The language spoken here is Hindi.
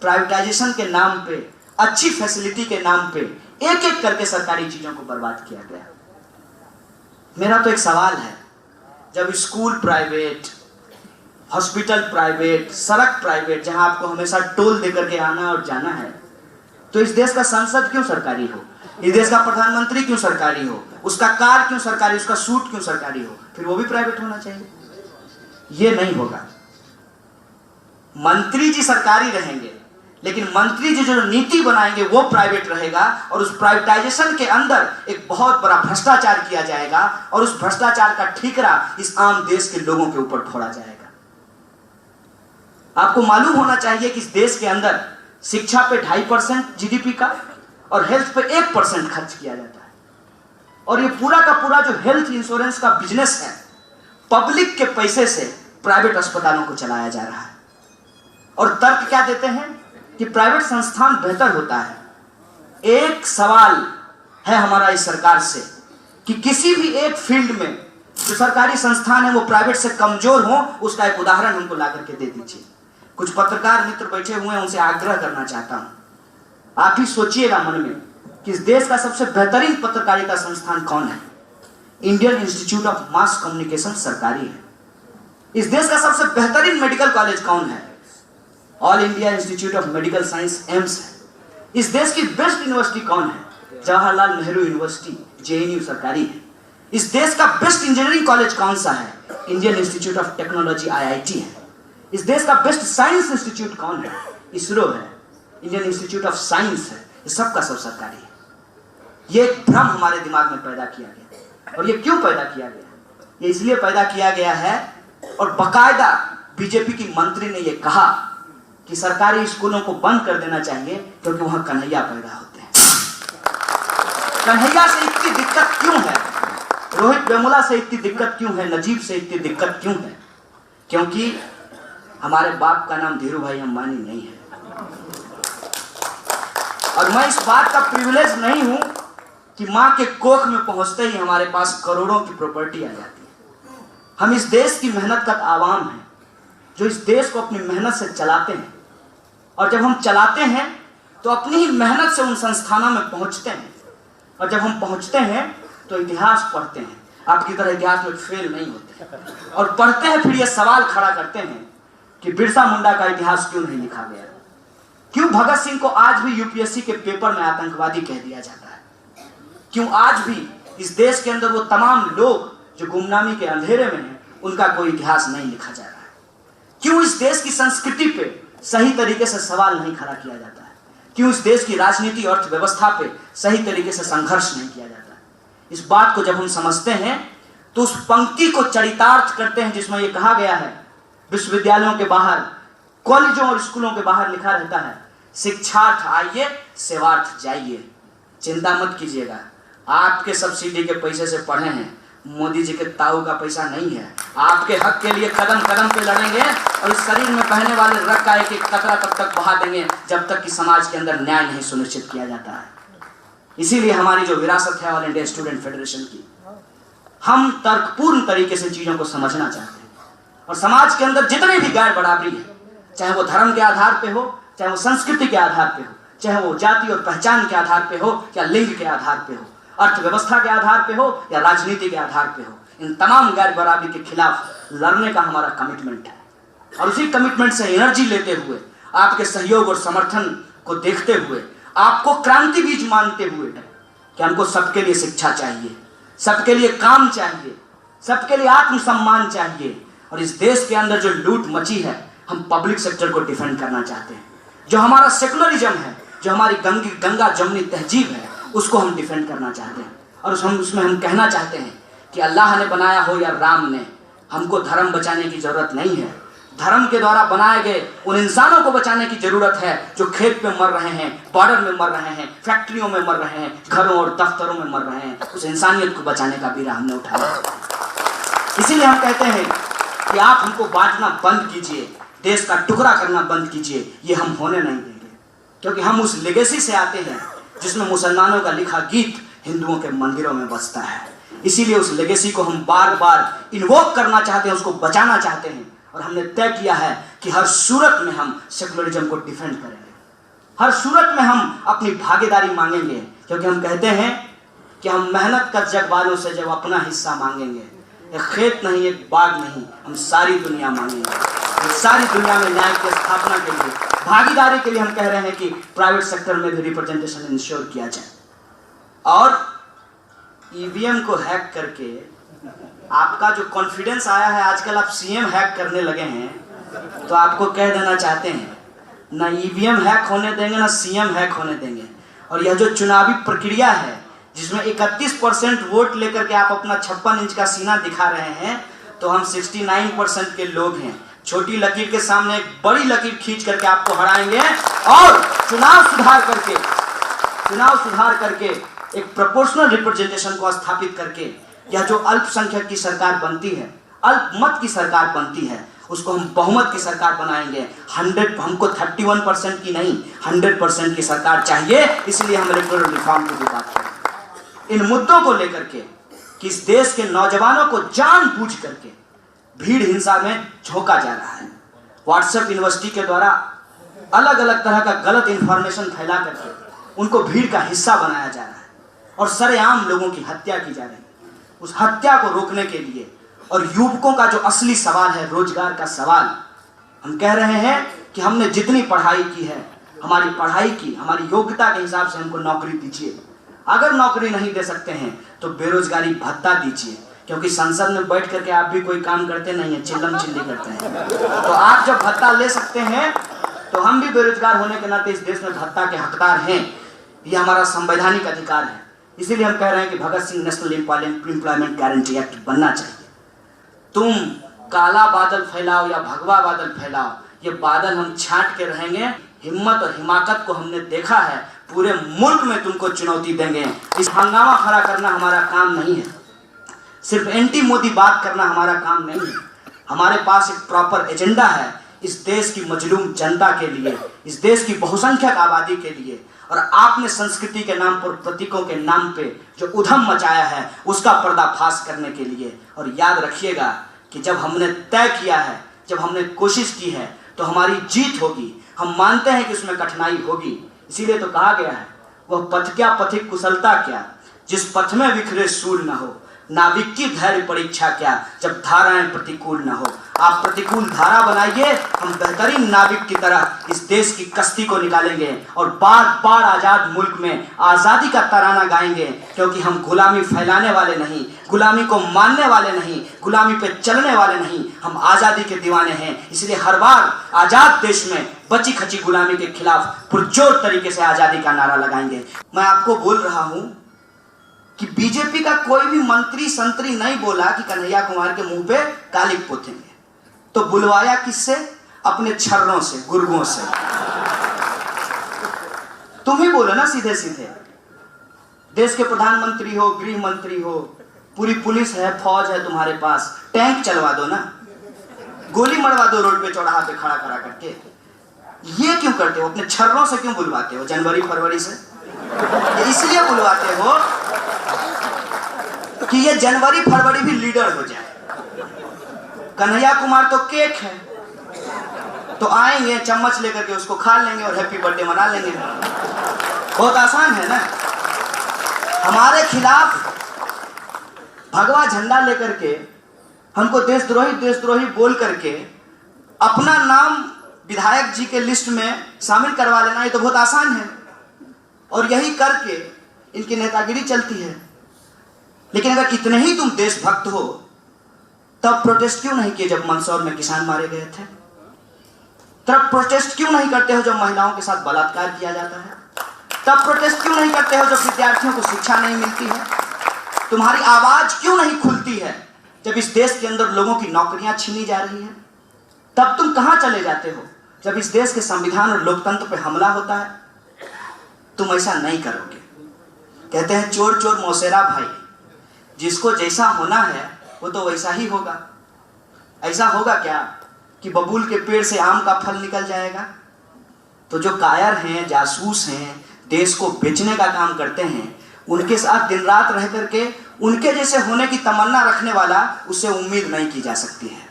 प्राइवेटाइजेशन के नाम पे, अच्छी फैसिलिटी के नाम पे एक एक करके सरकारी चीजों को बर्बाद किया गया। मेरा तो एक सवाल है, जब स्कूल प्राइवेट, हॉस्पिटल प्राइवेट, सड़क प्राइवेट, जहां आपको हमेशा टोल देकर के आना और जाना है, तो इस देश का संसद क्यों सरकारी हो? इस देश का प्रधानमंत्री क्यों सरकारी हो? उसका कार क्यों सरकारी, उसका सूट क्यों सरकारी हो? फिर वो भी प्राइवेट होना चाहिए? ये नहीं होगा। मंत्री जी सरकारी रहेंगे, लेकिन मंत्री जी जो नीति बनाएंगे वो प्राइवेट रहेगा, और उस प्राइवेटाइजेशन के अंदर एक बहुत बड़ा भ्रष्टाचार किया जाएगा, और उस भ्रष्टाचार का ठीकरा इस आम देश के लोगों के ऊपर फोड़ा जाएगा। आपको मालूम होना चाहिए कि इस देश के अंदर शिक्षा पे 2.5% जीडीपी का और हेल्थ पे 1% खर्च किया जाता है, और ये पूरा का पूरा जो हेल्थ इंश्योरेंस का बिजनेस है, पब्लिक के पैसे से प्राइवेट अस्पतालों को चलाया जा रहा है। और तर्क क्या देते हैं कि प्राइवेट संस्थान बेहतर होता है। एक सवाल है हमारा इस सरकार से कि किसी भी एक फील्ड में जो सरकारी संस्थान है वो प्राइवेट से कमजोर हो, उसका एक उदाहरण हमको ला करके दे दीजिए। कुछ पत्रकार मित्र बैठे हुए हैं, उनसे आग्रह करना चाहता हूं, आप ही सोचिएगा मन में कि इस देश का सबसे बेहतरीन पत्रकारिता संस्थान कौन है? Indian institute of mass communication सरकारी है। इस देश का सबसे बेहतरीन मेडिकल कॉलेज कौन है? All India institute of medical science, AIIMS है। इस देश की बेस्ट यूनिवर्सिटी कौन है? जवाहरलाल नेहरू यूनिवर्सिटी, जेएनयू सरकारी है। इस देश का बेस्ट इंजीनियरिंग कॉलेज कौन सा है? Indian institute of technology, IIT है। इस देश का बेस्ट साइंस इंस्टीट्यूट कौन है? इसरो है, इंडियन इंस्टीट्यूट ऑफ साइंस है। ये सब का सब सरकारी है। ये एक भ्रम हमारे दिमाग में पैदा किया गया, और ये क्यों पैदा किया गया? ये इसलिए पैदा किया गया है, और बाकायदा बीजेपी की मंत्री ने यह कहा कि सरकारी स्कूलों को बंद कर देना चाहिए क्योंकि वहां कन्हैया पैदा होते हैं। कन्हैया से इतनी दिक्कत क्यों है? रोहित वेमुला से इतनी दिक्कत क्यों है? नजीब से इतनी दिक्कत क्यों है? क्योंकि हमारे बाप का नाम धीरू भाई अंबानी नहीं है। और मैं इस बात का प्रिविलेज नहीं हूं कि मां के कोख में पहुंचते ही हमारे पास करोड़ों की प्रॉपर्टी आ जाती है। हम इस देश की मेहनत का आवाम हैं, जो इस देश को अपनी मेहनत से चलाते हैं, और जब हम चलाते हैं तो अपनी ही मेहनत से उन संस्थानों में पहुंचते हैं, और जब हम पहुंचते हैं तो इतिहास पढ़ते हैं। आपकी तरह इतिहास में फेल नहीं होते, और पढ़ते हैं फिर ये सवाल खड़ा करते हैं कि बिरसा मुंडा का इतिहास क्यों नहीं लिखा गया? क्यों भगत सिंह को आज भी यूपीएससी के पेपर में आतंकवादी कह दिया जाता है? क्यों आज भी इस देश के अंदर वो तमाम लोग जो गुमनामी के अंधेरे में हैं, उनका कोई इतिहास नहीं लिखा जा रहा है? क्यों इस देश की संस्कृति पे सही तरीके से सवाल नहीं खड़ा किया जाता है? क्यों इस देश की राजनीति अर्थव्यवस्था पे सही तरीके से संघर्ष नहीं किया जाता है? इस बात को जब हम समझते हैं तो उस पंक्ति को चरितार्थ करते हैं जिसमें यह कहा गया है, विश्वविद्यालयों के बाहर, कॉलेजों और स्कूलों के बाहर लिखा रहता है, शिक्षार्थ आइए, सेवार्थ जाइए। चिंता मत कीजिएगा, आपके सब्सिडी के पैसे से पढ़े हैं, मोदी जी के ताऊ का पैसा नहीं है। आपके हक के लिए कदम कदम पे लड़ेंगे, और इस शरीर में बहने वाले रक्त का एक एक कतरा तब तक बहा देंगे जब तक कि समाज के अंदर न्याय नहीं सुनिश्चित किया जाता है। इसीलिए हमारी जो विरासत है ऑल इंडिया स्टूडेंट फेडरेशन की, हम तर्कपूर्ण तरीके से चीजों को समझना चाहते हैं, और समाज के अंदर जितने भी गैर बराबरी है, चाहे वो धर्म के आधार पे हो, चाहे वो संस्कृति के आधार पे हो, चाहे वो जाति और पहचान के आधार पे हो, या लिंग के आधार पे हो, अर्थव्यवस्था के आधार पे हो, या राजनीति के आधार पे हो, इन तमाम गैर बराबरी के खिलाफ लड़ने का हमारा कमिटमेंट है। और उसी कमिटमेंट से एनर्जी लेते हुए, आपके सहयोग और समर्थन को देखते हुए, आपको क्रांति बीज मानते हुए कि हमको सबके लिए शिक्षा चाहिए, सबके लिए काम चाहिए, सबके लिए आत्मसम्मान चाहिए, और इस देश के अंदर जो लूट मची है, हम पब्लिक सेक्टर को डिफेंड करना चाहते हैं। जो हमारा सेकुलरिज्म है, जो हमारी गंगा जमुनी तहजीब है, उसको हम डिफेंड करना चाहते हैं। और उसमें हम कहना चाहते हैं कि अल्लाह ने बनाया हो या राम ने, हमको धर्म बचाने की जरूरत नहीं है। धर्म के द्वारा बनाए गए उन इंसानों को बचाने की जरूरत है जो खेत में मर रहे हैं, बॉर्डर में मर रहे हैं, फैक्ट्रियों में मर रहे हैं, घरों और दफ्तरों में मर रहे हैं। उस इंसानियत को बचाने का बीड़ा हमने उठाया। इसीलिए हम कहते हैं कि आप हमको बांटना बंद कीजिए, देश का टुकड़ा करना बंद कीजिए। ये हम होने नहीं देंगे, क्योंकि हम उस लेगेसी से आते हैं जिसमें मुसलमानों का लिखा गीत हिंदुओं के मंदिरों में बजता है। इसीलिए उस लेगेसी को हम बार बार इन्वोक करना चाहते हैं, उसको बचाना चाहते हैं। और हमने तय किया है कि हर सूरत में हम सेकुलरिज्म को डिफेंड करेंगे, हर सूरत में हम अपनी भागीदारी मांगेंगे, क्योंकि हम कहते हैं कि हम मेहनत कर जग वालों से जब अपना हिस्सा मांगेंगे, एक खेत नहीं, एक बाग नहीं, हम सारी दुनिया मांगेंगे। हम सारी दुनिया में न्याय की स्थापना के लिए, भागीदारी के लिए हम कह रहे हैं कि प्राइवेट सेक्टर में भी रिप्रेजेंटेशन इंश्योर किया जाए। और ईवीएम को हैक करके आपका जो कॉन्फिडेंस आया है, आजकल आप सीएम हैक करने लगे हैं, तो आपको कह देना चाहते हैं ना ईवीएम हैक होने देंगे ना सीएम हैक होने देंगे। और यह जो चुनावी प्रक्रिया है जिसमें 31% वोट लेकर के आप अपना 56 इंच का सीना दिखा रहे हैं, तो हम 69% के लोग हैं। छोटी लकीर के सामने एक बड़ी लकीर खींच करके आपको हराएंगे और चुनाव सुधार करके एक प्रोपोर्शनल रिप्रेजेंटेशन को स्थापित करके यह जो अल्पसंख्यक की सरकार बनती है, अल्पमत की सरकार बनती है, उसको हम बहुमत की सरकार बनाएंगे। 100 हमको 31% की नहीं 100% की सरकार चाहिए। इसलिए हम इलेक्टोरल रिफॉर्म की बात करें, इन मुद्दों को लेकर के कि इस देश के नौजवानों को जानबूझ करके भीड़ हिंसा में झोंका जा रहा है। व्हाट्सएप यूनिवर्सिटी के द्वारा अलग अलग तरह का गलत इंफॉर्मेशन फैला करके उनको भीड़ का हिस्सा बनाया जा रहा है और सरेआम लोगों की हत्या की जा रही है। उस हत्या को रोकने के लिए और युवकों का जो असली सवाल है, रोजगार का सवाल, हम कह रहे हैं कि हमने जितनी पढ़ाई की है, हमारी पढ़ाई की, हमारी योग्यता के हिसाब से हमको नौकरी दीजिए। अगर नौकरी नहीं दे सकते हैं तो बेरोजगारी भत्ता दीजिए, क्योंकि संसद में बैठ करके आप भी कोई काम करते नहीं है, चिल्लम चिल्ली करते हैं। तो आप जब भत्ता ले सकते हैं तो हम भी बेरोजगार होने के नाते इस देश में भत्ता के हकदार हैं। ये हमारा संवैधानिक अधिकार है। इसीलिए हम कह रहे हैं कि Bhagat Singh national employment guarantee act बनना चाहिए। तुम काला बादल फैलाओ या भगवा बादल फैलाओ, ये बादल हम छांट के रहेंगे। हिम्मत और हिमाकत को हमने देखा है, पूरे मुल्क में तुमको चुनौती देंगे। इस हंगामा खड़ा करना हमारा काम नहीं है, सिर्फ एंटी मोदी बात करना हमारा काम नहीं है। हमारे पास एक प्रॉपर एजेंडा है इस देश की मजलूम जनता के लिए, इस देश की बहुसंख्यक आबादी के लिए। और आपने संस्कृति के नाम पर, प्रतीकों के नाम पे जो उधम मचाया है, उसका पर्दाफाश करने के लिए। और याद रखिएगा कि जब हमने तय किया है, जब हमने कोशिश की है, तो हमारी जीत होगी। हम मानते हैं कि उसमें कठिनाई होगी, इसीलिए तो कहा गया है, वह पथ क्या पथिक कुशलता क्या, जिस पथ में विखरे सूल न हो, नाविक की धैर्य परीक्षा क्या, जब धाराएं प्रतिकूल न हो। आप प्रतिकूल धारा बनाइए, हम बेहतरीन नाविक की तरह इस देश की कश्ती को निकालेंगे और बार बार आजाद मुल्क में आजादी का तराना गाएंगे। क्योंकि हम गुलामी फैलाने वाले नहीं, गुलामी को मानने वाले नहीं, गुलामी पे चलने वाले नहीं, हम आजादी के दीवाने हैं। इसलिए हर बार आजाद देश में बची खची गुलामी के खिलाफ पुरजोर तरीके से आजादी का नारा लगाएंगे। मैं आपको बोल रहा हूं कि बीजेपी का कोई भी मंत्री संतरी नहीं बोला कि कन्हैया कुमार के मुंह पे कालिक पोतेंगे, तो बुलवाया किससे? अपने छर्रों से, गुर्गों से। तुम ही बोलो ना सीधे सीधे। देश के प्रधानमंत्री हो, गृह मंत्री हो, पूरी पुलिस है, फौज है तुम्हारे पास, टैंक चलवा दो ना, गोली मरवा दो रोड पे चौराहा पे खड़ा करा करके। ये क्यों करते हो? अपने छर्रों से क्यों बुलवाते हो? जनवरी फरवरी से इसलिए बुलवाते हो कि ये जनवरी फरवरी भी लीडर हो जाए। कन्हैया कुमार तो केक है, तो आएंगे चम्मच लेकर के उसको खा लेंगे और हैप्पी बर्थडे मना लेंगे। बहुत आसान है ना। हमारे खिलाफ भगवा झंडा लेकर के हमको देशद्रोही बोल करके अपना नाम विधायक जी के लिस्ट में शामिल करवा लेना, ये तो बहुत आसान है। और यही करके इनकी नेतागिरी चलती है। लेकिन अगर इतने ही तुम देशभक्त हो, तब प्रोटेस्ट क्यों नहीं किए जब मंदसौर में किसान मारे गए थे? तब प्रोटेस्ट क्यों नहीं करते हो जब महिलाओं के साथ बलात्कार किया जाता है? तब प्रोटेस्ट क्यों नहीं करते हो जब विद्यार्थियों को शिक्षा नहीं मिलती है? तुम्हारी आवाज क्यों नहीं खुलती है जब इस देश के अंदर लोगों की नौकरियां छीनी जा रही है? तब तुम कहां चले जाते हो जब इस देश के संविधान और लोकतंत्र पर हमला होता है? तुम ऐसा नहीं करोगे। कहते हैं चोर चोर मौसेरा भाई, जिसको जैसा होना है वो तो वैसा ही होगा। ऐसा होगा क्या कि बबूल के पेड़ से आम का फल निकल जाएगा? तो जो कायर हैं, जासूस हैं, देश को बेचने का काम करते हैं, उनके साथ दिन रात रह करके उनके जैसे होने की तमन्ना रखने वाला, उससे उम्मीद नहीं की जा सकती है।